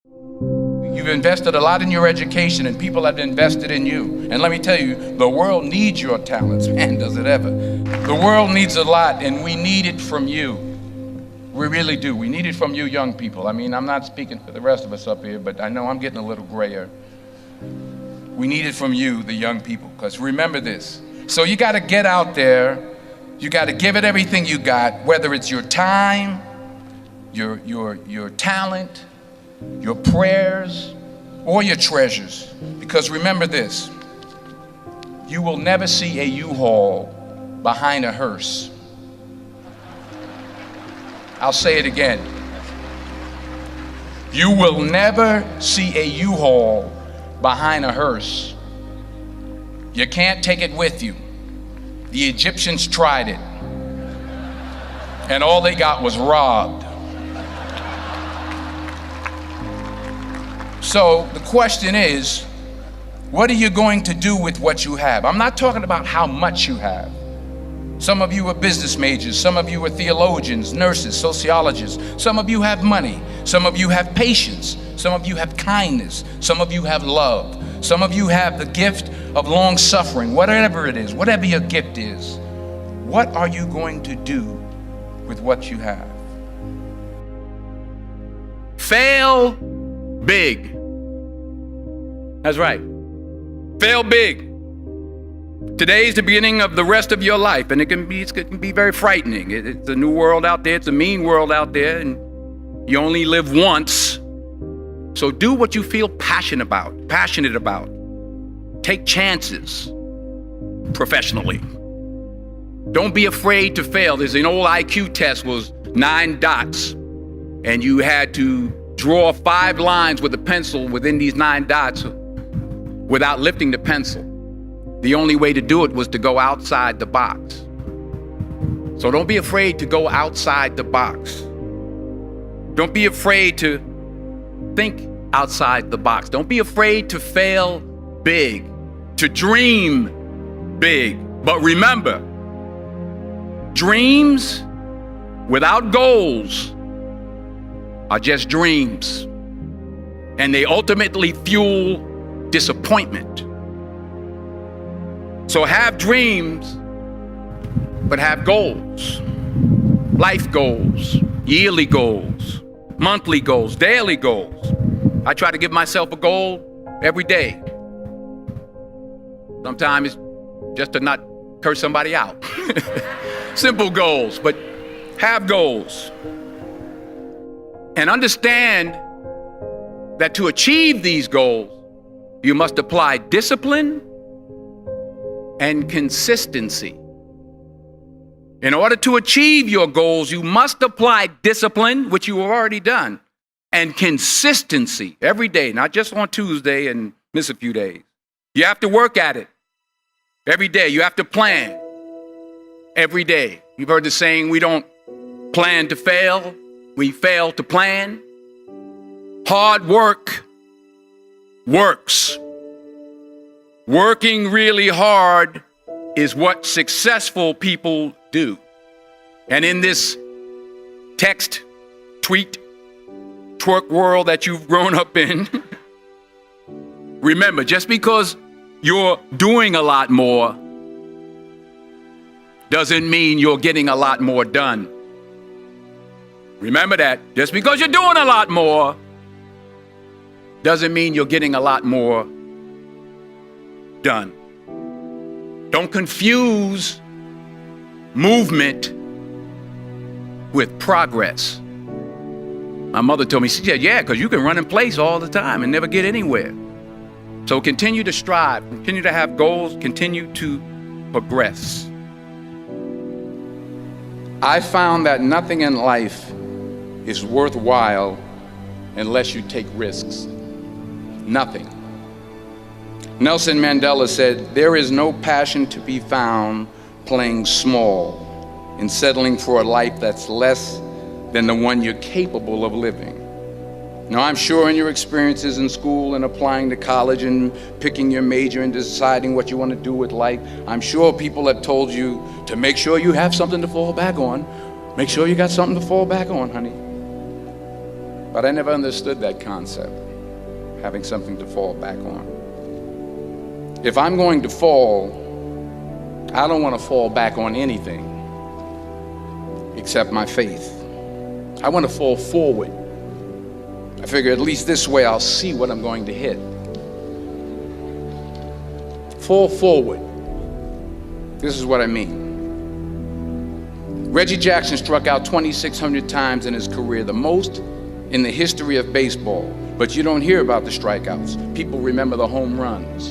You've invested a lot in your education, and people have invested in you. And let me tell you, the world needs your talents. Man, does it ever. The world needs a lot, and we need it from you. We really do. We need it from you young people. I mean, I'm not speaking for the rest of us up here, but I know I'm getting a little grayer. We need it from you, the young people, because remember this. So you got to get out there. You got to give it everything you got, whether it's your time, your talent, your prayers, or your treasures. Because remember this, you will never see a U-Haul behind a hearse. I'll say it again. You will never see a U-Haul behind a hearse. You can't take it with you. The Egyptians tried it, and all they got was robbed. So the question is, what are you going to do with what you have? I'm not talking about how much you have. Some of you are business majors, some of you are theologians, nurses, sociologists. Some of you have money, some of you have patience, some of you have kindness, some of you have love, some of you have the gift of long suffering. Whatever it is, whatever your gift is, what are you going to do with what you have? Fail big. That's right. Fail big. Today's the beginning of the rest of your life, and it can be very frightening. It's a new world out there. It's a mean world out there, and you only live once. So do what you feel passionate about. Take chances professionally. Don't be afraid to fail. There's an old IQ test, was 9 dots, and you had to draw 5 lines with a pencil within these 9 dots without lifting the pencil. The only way to do it was to go outside the box. So don't be afraid to go outside the box. Don't be afraid to think outside the box. Don't be afraid to fail big, to dream big. But remember, dreams without goals are just dreams, and they ultimately fuel disappointment. So have dreams, but have goals. Life goals, yearly goals, monthly goals, daily goals. I try to give myself a goal every day. Sometimes it's just to not curse somebody out. Simple goals, but have goals. And understand that to achieve these goals, you must apply discipline and consistency. In order to achieve your goals, you must apply discipline, which you have already done, and consistency every day, not just on Tuesday and miss a few days. You have to work at it every day. You have to plan every day. You've heard the saying, we don't plan to fail, we fail to plan. Hard work works. Working really hard is what successful people do. And in this text, tweet, twerk world that you've grown up in, remember, just because you're doing a lot more doesn't mean you're getting a lot more done. Remember that. Just because you're doing a lot more doesn't mean you're getting a lot more done. Don't confuse movement with progress. My mother told me, she said, yeah, because you can run in place all the time and never get anywhere. So continue to strive, continue to have goals, continue to progress. I found that nothing in life is worthwhile unless you take risks. Nothing. Nelson Mandela said, there is no passion to be found playing small and settling for a life that's less than the one you're capable of living. Now, I'm sure in your experiences in school and applying to college and picking your major and deciding what you want to do with life, I'm sure people have told you to make sure you have something to fall back on. Make sure you got something to fall back on, honey. But I never understood that concept, having something to fall back on. If I'm going to fall, I don't want to fall back on anything except my faith. I want to fall forward. I figure at least this way I'll see what I'm going to hit. Fall forward. This is what I mean. Reggie Jackson struck out 2,600 times in his career, the most in the history of baseball. But you don't hear about the strikeouts. People remember the home runs.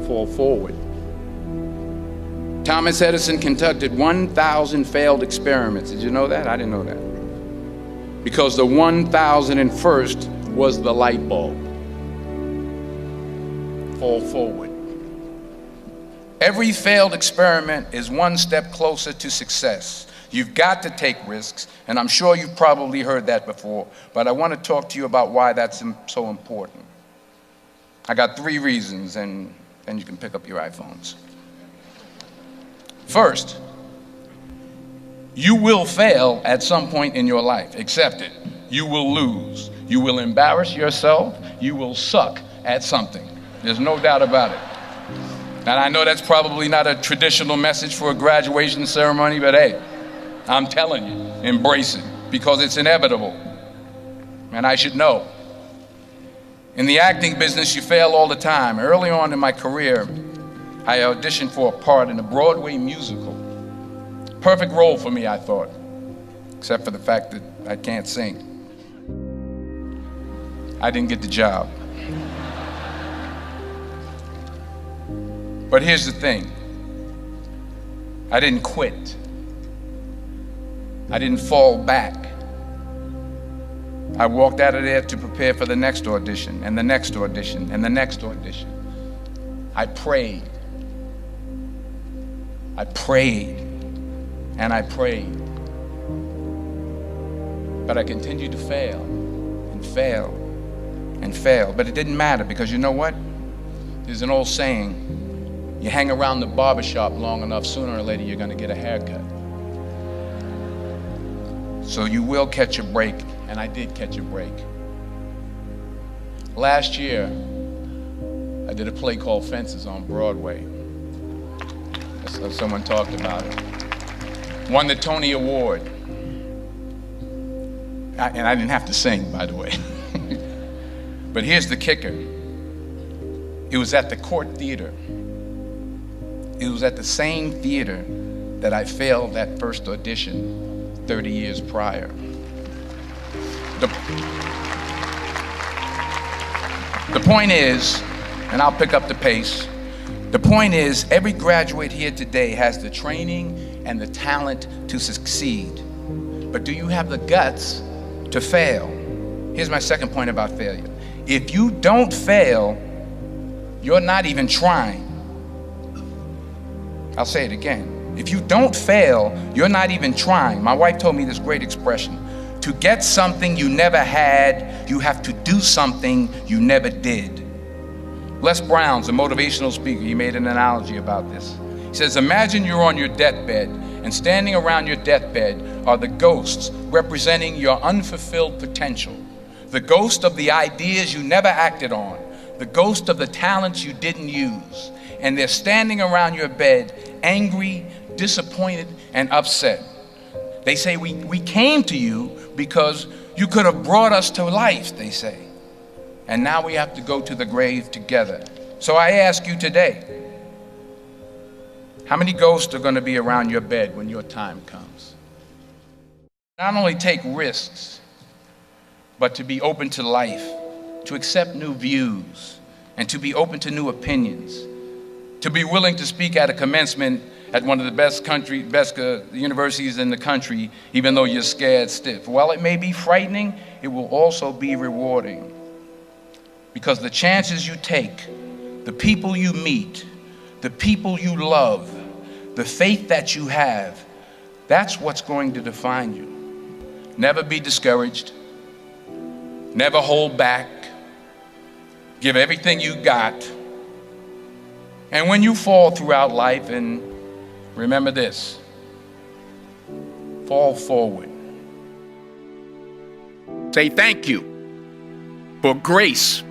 Fall forward. Thomas Edison conducted 1,000 failed experiments. Did you know that? I didn't know that. Because the 1,001st was the light bulb. Fall forward. Every failed experiment is one step closer to success. You've got to take risks, and I'm sure you've probably heard that before, but I want to talk to you about why that's so important. I got 3 reasons, and then you can pick up your iPhones. First, you will fail at some point in your life. Accept it. You will lose. You will embarrass yourself. You will suck at something. There's no doubt about it. And I know that's probably not a traditional message for a graduation ceremony, but hey, I'm telling you, embrace it, because it's inevitable. And I should know. In the acting business, you fail all the time. Early on in my career, I auditioned for a part in a Broadway musical. Perfect role for me, I thought, except for the fact that I can't sing. I didn't get the job. But here's the thing. I didn't quit. I didn't fall back. I walked out of there to prepare for the next audition, and the next audition, and the next audition. I prayed. I prayed, and I prayed. But I continued to fail, and fail, and fail. But it didn't matter, because you know what? There's an old saying, you hang around the barbershop long enough, sooner or later you're gonna get a haircut. So you will catch a break, and I did catch a break. Last year, I did a play called Fences on Broadway. Someone talked about it. Won the Tony Award. And I didn't have to sing, by the way. But here's the kicker. It was at the Court Theater. It was at the same theater that I failed that first audition 30 years prior. The point is, and I'll pick up the pace, the point is, every graduate here today has the training and the talent to succeed. But do you have the guts to fail? Here's my second point about failure. If you don't fail, you're not even trying. I'll say it again. If you don't fail, you're not even trying. My wife told me this great expression. To get something you never had, you have to do something you never did. Les Brown's a motivational speaker. He made an analogy about this. He says, imagine you're on your deathbed, and standing around your deathbed are the ghosts representing your unfulfilled potential. The ghost of the ideas you never acted on. The ghost of the talents you didn't use. And they're standing around your bed, angry, disappointed, and upset. They say, we came to you because you could have brought us to life, they say. And now we have to go to the grave together. So I ask you today, how many ghosts are going to be around your bed when your time comes? Not only take risks, but to be open to life, to accept new views, and to be open to new opinions, to be willing to speak at a commencement at one of the best universities in the country, even though you're scared stiff. While it may be frightening, it will also be rewarding. Because the chances you take, the people you meet, the people you love, the faith that you have, that's what's going to define you. Never be discouraged. Never hold back. Give everything you got. And when you fall throughout life, and remember this, fall forward. Say thank you for grace.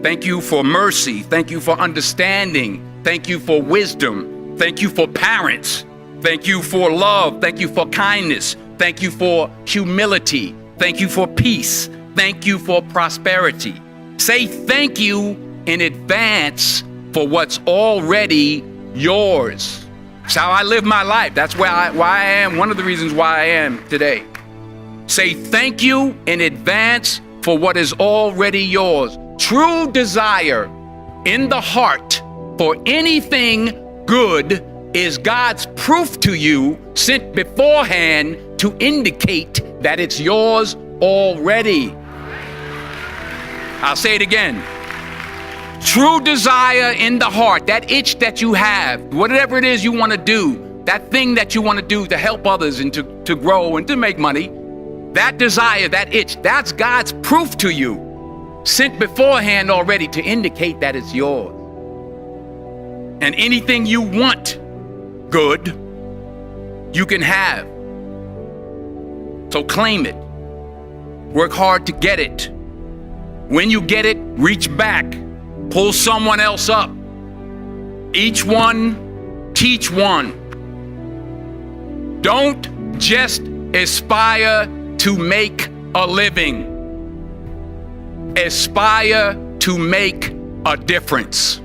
Thank you for mercy. Thank you for understanding. Thank you for wisdom. Thank you for parents. Thank you for love. Thank you for kindness. Thank you for humility. Thank you for peace. Thank you for prosperity. Say thank you in advance for what's already yours. That's how I live my life. That's why I am, one of the reasons why I am today. Say thank you in advance for what is already yours. True desire in the heart for anything good is God's proof to you, sent beforehand to indicate that it's yours already. I'll say it again. True desire in the heart, that itch that you have, whatever it is you want to do, that thing that you want to do to help others and to grow and to make money, that desire, that itch, that's God's proof to you, sent beforehand already to indicate that it's yours. And anything you want good, you can have. So claim it. Work hard to get it. When you get it, reach back. Pull someone else up. Each one, teach one. Don't just aspire to make a living. Aspire to make a difference.